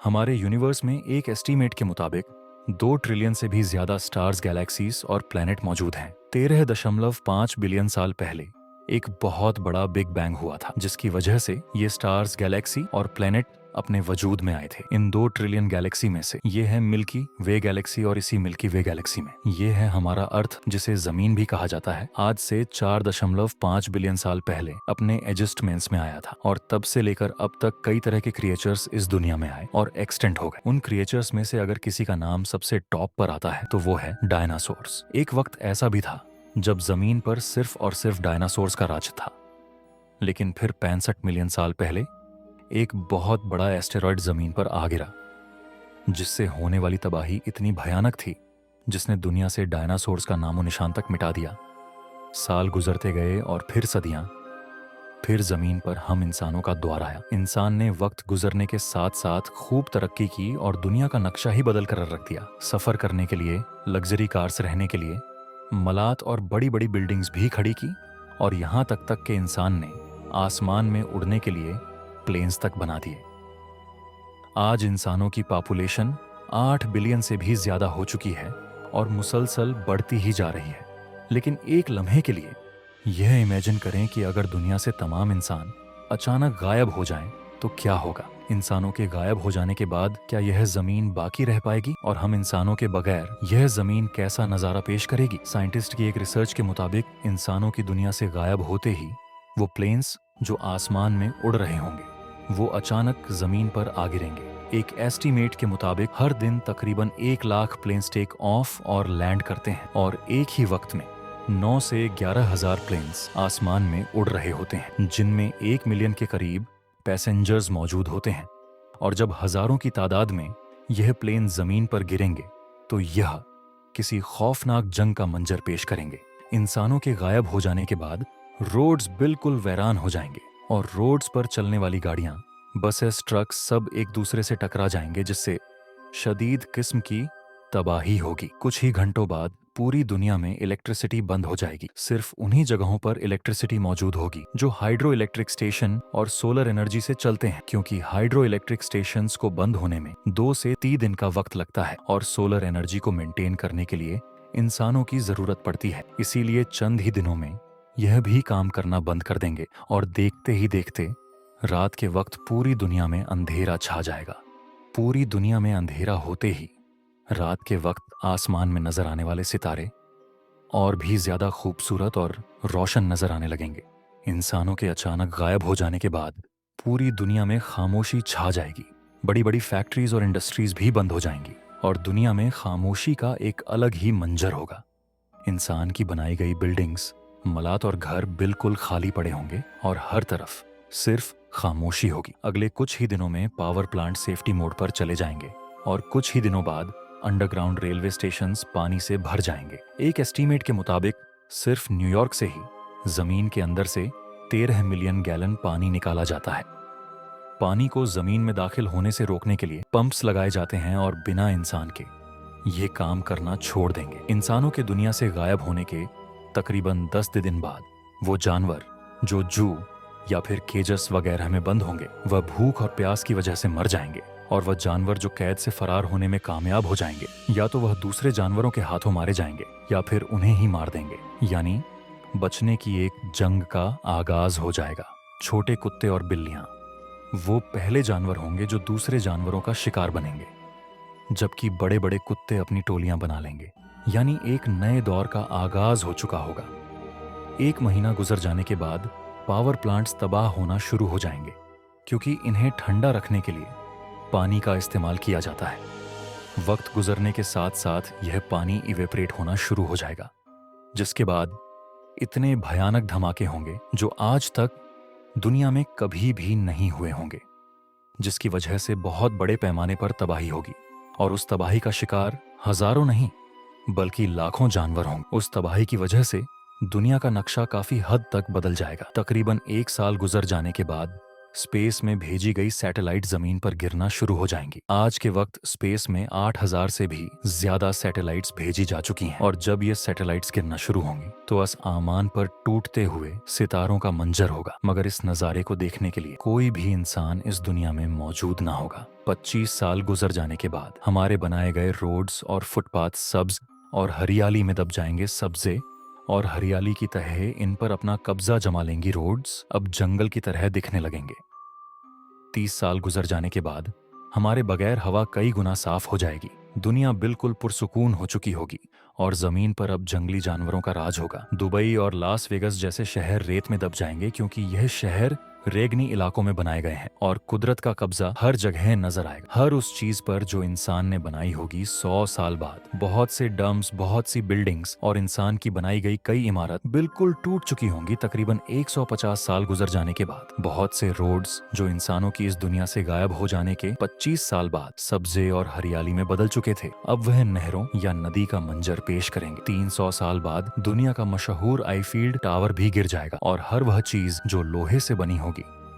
हमारे यूनिवर्स में एक एस्टीमेट के मुताबिक 2 ट्रिलियन से भी ज्यादा स्टार्स, गैलेक्सीज और प्लैनेट मौजूद हैं। 13.5 बिलियन साल पहले एक बहुत बड़ा बिग बैंग हुआ था, जिसकी वजह से ये स्टार्स, गैलेक्सी और प्लैनेट अपने वजूद में आए थे। इन 2 ट्रिलियन गैलेक्सी में से ये है मिल्की वे गैलेक्सी, और इसी मिल्की वे गैलेक्सी में ये है हमारा अर्थ, जिसे जमीन भी कहा जाता है। आज से 4.5 बिलियन साल पहले अपने एडजस्टमेंट्स में आया था, और तब से लेकर अब तक कई तरह के क्रिएचर्स इस दुनिया में आए और एक्सटेंट हो गए। उन क्रिएचर्स में से अगर किसी का नाम सबसे टॉप पर आता है तो वो है डायनासोर्स। एक वक्त ऐसा भी था जब जमीन पर सिर्फ और सिर्फ डायनासोर्स का राज था, लेकिन फिर 65 मिलियन साल पहले एक बहुत बड़ा एस्टेरॉयड जमीन पर आ गिरा, जिससे होने वाली तबाही इतनी भयानक थी जिसने दुनिया से डायनासोर्स का नामो निशान तक मिटा दिया। साल गुजरते गए और फिर सदियां, फिर जमीन पर हम इंसानों का द्वार आया। इंसान ने वक्त गुजरने के साथ साथ खूब तरक्की की और दुनिया का नक्शा ही बदल कर रख दिया। सफर करने के लिए लग्जरी कार्स, रहने के लिए मलात और बड़ी बड़ी बिल्डिंग्स भी खड़ी की, और यहाँ तक के इंसान ने आसमान में उड़ने के लिए प्लेन्स तक बना दिए। आज इंसानों की पॉपुलेशन 8 बिलियन से भी ज्यादा हो चुकी है और मुसलसल बढ़ती ही जा रही है। लेकिन एक लम्हे के लिए यह इमेजिन करें कि अगर दुनिया से तमाम इंसान अचानक गायब हो जाएं तो क्या होगा। इंसानों के गायब हो जाने के बाद क्या यह जमीन बाकी रह पाएगी, और हम इंसानों के बगैर यह जमीन कैसा नजारा पेश करेगी। साइंटिस्ट की एक रिसर्च के मुताबिक इंसानों की दुनिया से गायब होते ही वो प्लेन्स जो आसमान में उड़ रहे होंगे वो अचानक जमीन पर आ गिरेंगे। एक एस्टीमेट के मुताबिक हर दिन तकरीबन 1 लाख प्लेन्स टेक ऑफ और लैंड करते हैं, और एक ही वक्त में 9 से 11,000 प्लेन्स आसमान में उड़ रहे होते हैं, जिनमें 1 मिलियन के करीब पैसेंजर्स मौजूद होते हैं। और जब हजारों की तादाद में यह प्लेन जमीन पर गिरेंगे तो यह किसी खौफनाक जंग का मंजर पेश करेंगे। इंसानों के गायब हो जाने के बाद रोड्स बिल्कुल वीरान हो जाएंगे, और रोड्स पर चलने वाली गाड़ियां, बसेस, ट्रक्स सब एक दूसरे से टकरा जाएंगे, जिससे शदीद किस्म की तबाही होगी। कुछ ही घंटों बाद पूरी दुनिया में इलेक्ट्रिसिटी बंद हो जाएगी। सिर्फ उन्हीं जगहों पर इलेक्ट्रिसिटी मौजूद होगी जो हाइड्रो इलेक्ट्रिक स्टेशन और सोलर एनर्जी से चलते हैं, क्योंकि हाइड्रो इलेक्ट्रिक स्टेशंस को बंद होने में 2 से 3 दिन का वक्त लगता है, और सोलर एनर्जी को मेंटेन करने के लिए इंसानों की जरूरत पड़ती है। इसीलिए चंद ही दिनों में यह भी काम करना बंद कर देंगे, और देखते ही देखते रात के वक्त पूरी दुनिया में अंधेरा छा जाएगा। पूरी दुनिया में अंधेरा होते ही रात के वक्त आसमान में नजर आने वाले सितारे और भी ज्यादा खूबसूरत और रोशन नजर आने लगेंगे। इंसानों के अचानक गायब हो जाने के बाद पूरी दुनिया में खामोशी छा जाएगी। बड़ी बड़ी फैक्ट्रीज और इंडस्ट्रीज भी बंद हो जाएंगी, और दुनिया में खामोशी का एक अलग ही मंजर होगा। इंसान की बनाई गई बिल्डिंग्स, मलात और घर बिल्कुल खाली पड़े होंगे, और हर तरफ सिर्फ खामोशी होगी। अगले कुछ ही दिनों में पावर प्लांट सेफ्टी मोड पर चले जाएंगे, और कुछ ही दिनों बाद अंडरग्राउंड रेलवे स्टेशंस पानी से भर जाएंगे। एक एस्टीमेट के मुताबिक सिर्फ न्यूयॉर्क से ही जमीन के अंदर से 13 मिलियन गैलन पानी निकाला जाता है। पानी को जमीन में दाखिल होने से रोकने के लिए पंप्स लगाए जाते हैं, और बिना इंसान के ये काम करना छोड़ देंगे। इंसानों के दुनिया से गायब होने के तकरीबन 10 दिन बाद वो जानवर जो जू या फिर केजस वगैरह में बंद होंगे, वह भूख और प्यास की वजह से मर जाएंगे, और वह जानवर जो कैद से फरार होने में कामयाब हो जाएंगे, या तो वह दूसरे जानवरों के हाथों मारे जाएंगे या फिर उन्हें ही मार देंगे। यानी बचने की एक जंग का आगाज हो जाएगा। छोटे कुत्ते और बिल्लियां वो पहले जानवर होंगे जो दूसरे जानवरों का शिकार बनेंगे, जबकि बड़े बड़े कुत्ते अपनी टोलियां बना लेंगे। यानी एक नए दौर का आगाज हो चुका होगा। 1 महीना गुजर जाने के बाद पावर प्लांट्स तबाह होना शुरू हो जाएंगे, क्योंकि इन्हें ठंडा रखने के लिए पानी का इस्तेमाल किया जाता है। वक्त गुजरने के साथ साथ यह पानी इवेपरेट होना शुरू हो जाएगा, जिसके बाद इतने भयानक धमाके होंगे जो आज तक दुनिया में कभी भी नहीं हुए होंगे, जिसकी वजह से बहुत बड़े पैमाने पर तबाही होगी, और उस तबाही का शिकार हजारों नहीं बल्कि लाखों जानवर होंगे। उस तबाही की वजह से दुनिया का नक्शा काफी हद तक बदल जाएगा। तकरीबन 1 साल गुजर जाने के बाद स्पेस में भेजी गई सैटेलाइट जमीन पर गिरना शुरू हो जाएंगी। आज के वक्त स्पेस में 8,000 से भी ज्यादा सैटेलाइट्स भेजी जा चुकी हैं और जब ये सैटेलाइट्स गिरना शुरू होंगी तो आसमान पर टूटते हुए सितारों का मंजर होगा, मगर इस नज़ारे को देखने के लिए कोई भी इंसान इस दुनिया में मौजूद ना होगा। 25 साल गुजर जाने के बाद हमारे बनाए गए रोड्स और फुटपाथ सब्ज और हरियाली में दब जाएंगे। सब्जे और हरियाली की तह इन पर अपना कब्जा जमा लेंगी। रोड्स अब जंगल की तरह दिखने लगेंगे। 30 साल गुजर जाने के बाद हमारे बगैर हवा कई गुना साफ हो जाएगी। दुनिया बिल्कुल पुरसुकून हो चुकी होगी और जमीन पर अब जंगली जानवरों का राज होगा। दुबई और लास वेगस जैसे शहर रेत में दब जाएंगे क्योंकि यह शहर रेगनी इलाकों में बनाए गए हैं और कुदरत का कब्जा हर जगह नजर आएगा। हर उस चीज पर जो इंसान ने बनाई होगी। 100 साल बाद बहुत से डम्स, बहुत सी बिल्डिंग्स और इंसान की बनाई गई कई इमारत बिल्कुल टूट चुकी होंगी। तकरीबन 150 साल गुजर जाने के बाद बहुत से रोड्स जो इंसानों की इस दुनिया से गायब हो जाने के 25 साल बाद सब्जे और हरियाली में बदल चुके थे, अब वह नहरों या नदी का मंजर पेश करेंगे। 300 साल बाद दुनिया का मशहूर आईफील्ड टावर भी गिर जाएगा और हर वह चीज जो लोहे से बनी होगी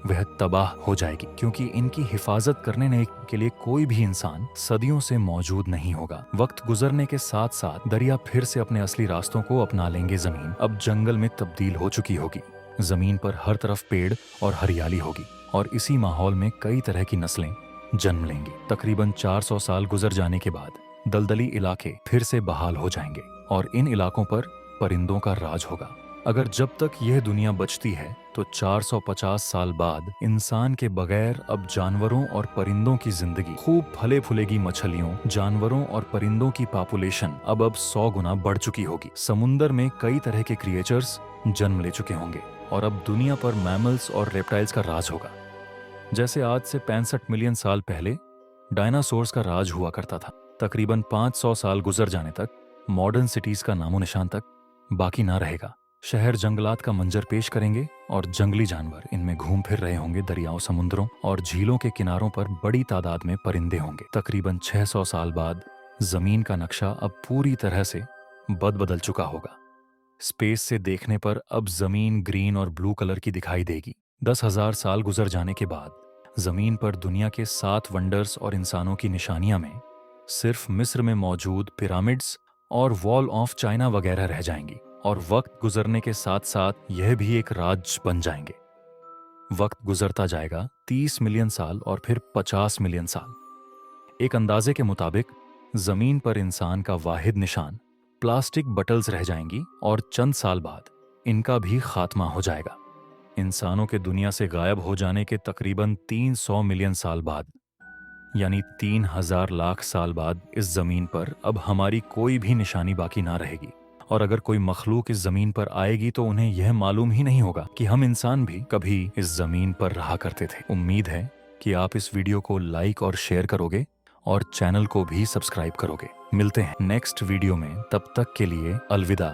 वह तबाह हो जाएगी क्योंकि इनकी हिफाजत करने के लिए कोई भी इंसान सदियों से मौजूद नहीं होगा। वक्त गुजरने के साथ साथ दरिया फिर से अपने असली रास्तों को अपना लेंगे। जमीन अब जंगल में तब्दील हो चुकी होगी। जमीन पर हर तरफ पेड़ और हरियाली होगी और इसी माहौल में कई तरह की नस्लें जन्म लेंगी। तकरीबन 400 साल गुजर जाने के बाद दलदली इलाके फिर से बहाल हो जाएंगे और इन इलाकों पर परिंदों का राज होगा। अगर जब तक यह दुनिया बचती है तो 450 साल बाद इंसान के बगैर अब जानवरों और परिंदों की जिंदगी खूब फले फूलेगी। मछलियों, जानवरों और परिंदों की पॉपुलेशन अब 100 गुना बढ़ चुकी होगी। समुंदर में कई तरह के क्रिएचर्स जन्म ले चुके होंगे और अब दुनिया पर मैमल्स और रेप्टाइल्स का राज होगा। जैसे आज से 65 मिलियन साल पहले डायनासोर्स का राज हुआ करता था। तकरीबन 500 साल गुजर जाने तक मॉडर्न सिटीज का नामो निशान तक बाकी ना रहेगा। शहर जंगलात का मंजर पेश करेंगे और जंगली जानवर इनमें घूम फिर रहे होंगे। दरियाओं, समुद्रों और झीलों के किनारों पर बड़ी तादाद में परिंदे होंगे। तकरीबन 600 साल बाद जमीन का नक्शा अब पूरी तरह से बदल चुका होगा। स्पेस से देखने पर अब जमीन ग्रीन और ब्लू कलर की दिखाई देगी। 10,000 साल गुजर जाने के बाद जमीन पर दुनिया के 7 वंडर्स और इंसानों की निशानियां में सिर्फ मिस्र में मौजूद पिरामिड्स और वॉल ऑफ चाइना वगैरह रह जाएंगी और वक्त गुजरने के साथ साथ यह भी एक राज बन जाएंगे। वक्त गुजरता जाएगा, 30 मिलियन साल और फिर 50 मिलियन साल। एक अंदाजे के मुताबिक जमीन पर इंसान का वाहिद निशान प्लास्टिक बटल्स रह जाएंगी और चंद साल बाद इनका भी खात्मा हो जाएगा। इंसानों के दुनिया से गायब हो जाने के तकरीबन 300 मिलियन साल बाद यानी 3,000 लाख साल बाद इस जमीन पर अब हमारी कोई भी निशानी बाकी ना रहेगी और अगर कोई मखलूक इस जमीन पर आएगी तो उन्हें यह मालूम ही नहीं होगा कि हम इंसान भी कभी इस जमीन पर रहा करते थे। उम्मीद है कि आप इस वीडियो को लाइक और शेयर करोगे और चैनल को भी सब्सक्राइब करोगे। मिलते हैं नेक्स्ट वीडियो में, तब तक के लिए अलविदा।